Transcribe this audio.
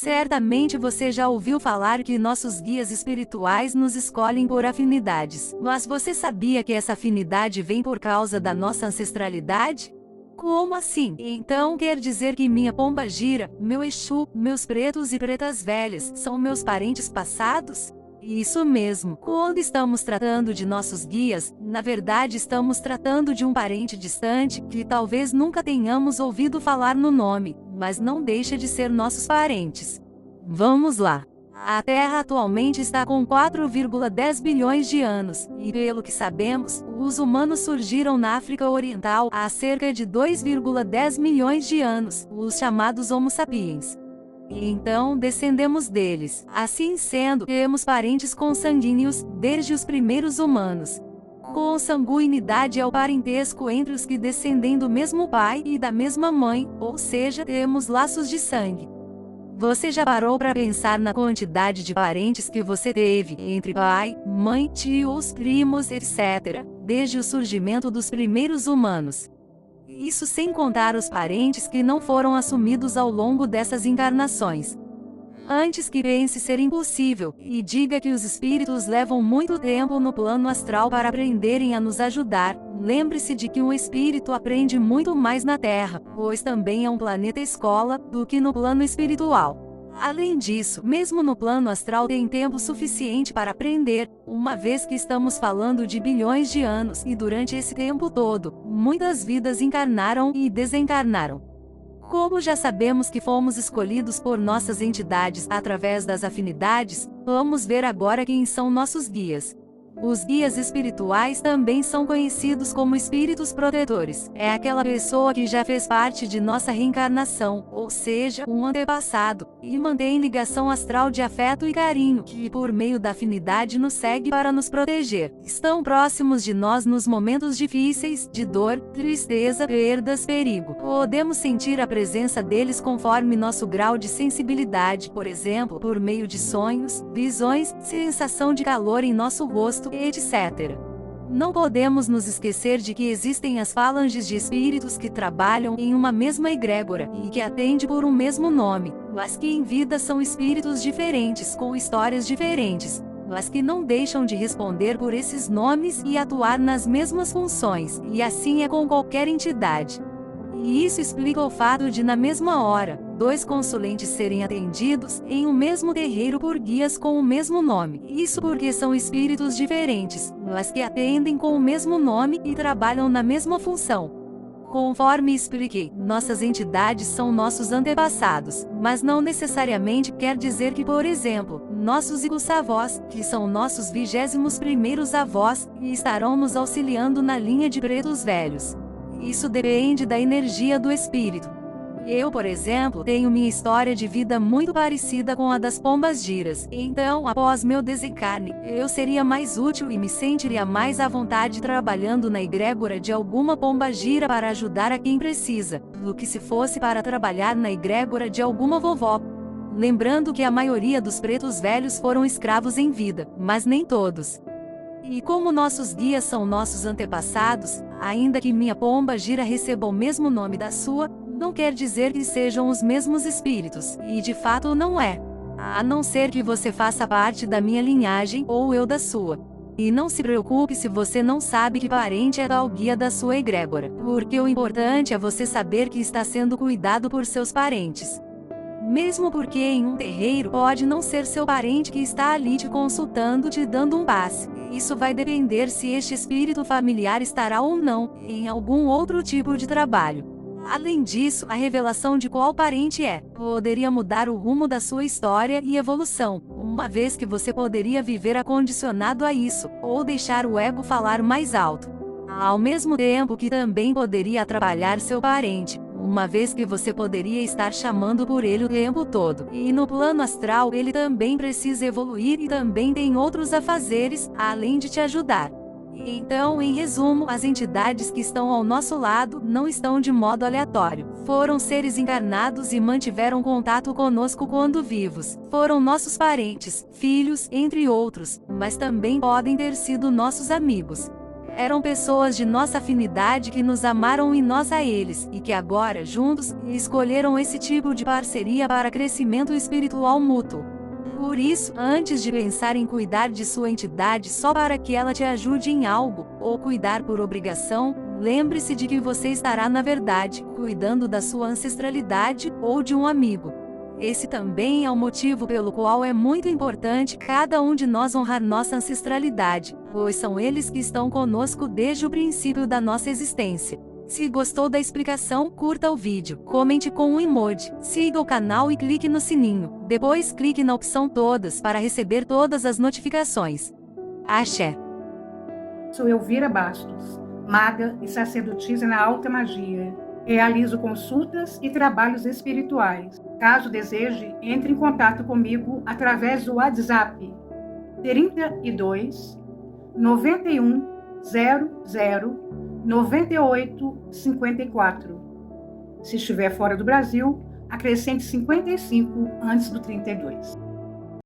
Certamente você já ouviu falar que nossos guias espirituais nos escolhem por afinidades. Mas você sabia que essa afinidade vem por causa da nossa ancestralidade? Como assim? Então quer dizer que minha pombagira, meu Exu, meus pretos e pretas velhas são meus parentes passados? Isso mesmo. Quando estamos tratando de nossos guias, na verdade estamos tratando de um parente distante que talvez nunca tenhamos ouvido falar no nome, mas não deixa de ser nossos parentes. Vamos lá. A Terra atualmente está com 4,10 bilhões de anos, e pelo que sabemos, os humanos surgiram na África Oriental há cerca de 2,10 milhões de anos, os chamados Homo sapiens. E então descendemos deles. Assim sendo, temos parentes consanguíneos desde os primeiros humanos. Consanguinidade é o parentesco entre os que descendem do mesmo pai e da mesma mãe, ou seja, temos laços de sangue. Você já parou para pensar na quantidade de parentes que você teve entre pai, mãe, tios, primos, etc., desde o surgimento dos primeiros humanos? Isso sem contar os parentes que não foram assumidos ao longo dessas encarnações. Antes que pense ser impossível, e diga que os espíritos levam muito tempo no plano astral para aprenderem a nos ajudar, lembre-se de que um espírito aprende muito mais na Terra, pois também é um planeta escola, do que no plano espiritual. Além disso, mesmo no plano astral tem tempo suficiente para aprender, uma vez que estamos falando de bilhões de anos e durante esse tempo todo, muitas vidas encarnaram e desencarnaram. Como já sabemos que fomos escolhidos por nossas entidades através das afinidades, vamos ver agora quem são nossos guias. Os guias espirituais também são conhecidos como espíritos protetores. É aquela pessoa que já fez parte de nossa reencarnação, ou seja, um antepassado, e mantém ligação astral de afeto e carinho, que por meio da afinidade nos segue para nos proteger. Estão próximos de nós nos momentos difíceis, de dor, tristeza, perdas, perigo. Podemos sentir a presença deles conforme nosso grau de sensibilidade, por exemplo, por meio de sonhos, visões, sensação de calor em nosso rosto, etc. Não podemos nos esquecer de que existem as falanges de espíritos que trabalham em uma mesma egrégora e que atende por um mesmo nome, mas que em vida são espíritos diferentes com histórias diferentes, mas que não deixam de responder por esses nomes e atuar nas mesmas funções, e assim é com qualquer entidade. E isso explica o fato de, na mesma hora, dois consulentes serem atendidos em um mesmo terreiro por guias com o mesmo nome. Isso porque são espíritos diferentes, mas que atendem com o mesmo nome e trabalham na mesma função. Conforme expliquei, nossas entidades são nossos antepassados, mas não necessariamente quer dizer que, por exemplo, nossos avós, que são nossos 21º avós, estarão nos auxiliando na linha de pretos velhos. Isso depende da energia do espírito. Eu, por exemplo, tenho minha história de vida muito parecida com a das pombagiras. Então, após meu desencarne, eu seria mais útil e me sentiria mais à vontade trabalhando na egrégora de alguma pombagira para ajudar a quem precisa, do que se fosse para trabalhar na egrégora de alguma vovó. Lembrando que a maioria dos pretos velhos foram escravos em vida, mas nem todos. E como nossos guias são nossos antepassados, ainda que minha pombagira receba o mesmo nome da sua, não quer dizer que sejam os mesmos espíritos, e de fato não é. A não ser que você faça parte da minha linhagem, ou eu da sua. E não se preocupe se você não sabe que parente é tal guia da sua egrégora, porque o importante é você saber que está sendo cuidado por seus parentes. Mesmo porque em um terreiro pode não ser seu parente que está ali te consultando, te dando um passe. Isso vai depender se este espírito familiar estará ou não em algum outro tipo de trabalho. Além disso, a revelação de qual parente poderia mudar o rumo da sua história e evolução, uma vez que você poderia viver acondicionado a isso, ou deixar o ego falar mais alto. Ao mesmo tempo que também poderia atrapalhar seu parente, uma vez que você poderia estar chamando por ele o tempo todo. E no plano astral ele também precisa evoluir e também tem outros afazeres, além de te ajudar. Então, em resumo, as entidades que estão ao nosso lado não estão de modo aleatório. Foram seres encarnados e mantiveram contato conosco quando vivos. Foram nossos parentes, filhos, entre outros, mas também podem ter sido nossos amigos. eram pessoas de nossa afinidade que nos amaram e nós a eles, e que agora, juntos, escolheram esse tipo de parceria para crescimento espiritual mútuo. Por isso, antes de pensar em cuidar de sua entidade só para que ela te ajude em algo, ou cuidar por obrigação, lembre-se de que você estará, na verdade, cuidando da sua ancestralidade ou de um amigo. Esse também é o motivo pelo qual é muito importante cada um de nós honrar nossa ancestralidade, pois são eles que estão conosco desde o princípio da nossa existência. Se gostou da explicação, curta o vídeo, comente com um emoji, siga o canal e clique no sininho. Depois clique na opção todas para receber todas as notificações. Axé. Sou Elvira Bastos, maga e sacerdotisa na alta magia. Realizo consultas e trabalhos espirituais. Caso deseje, entre em contato comigo através do WhatsApp 32 91 00 98 54. Se estiver fora do Brasil, acrescente 55 antes do 32.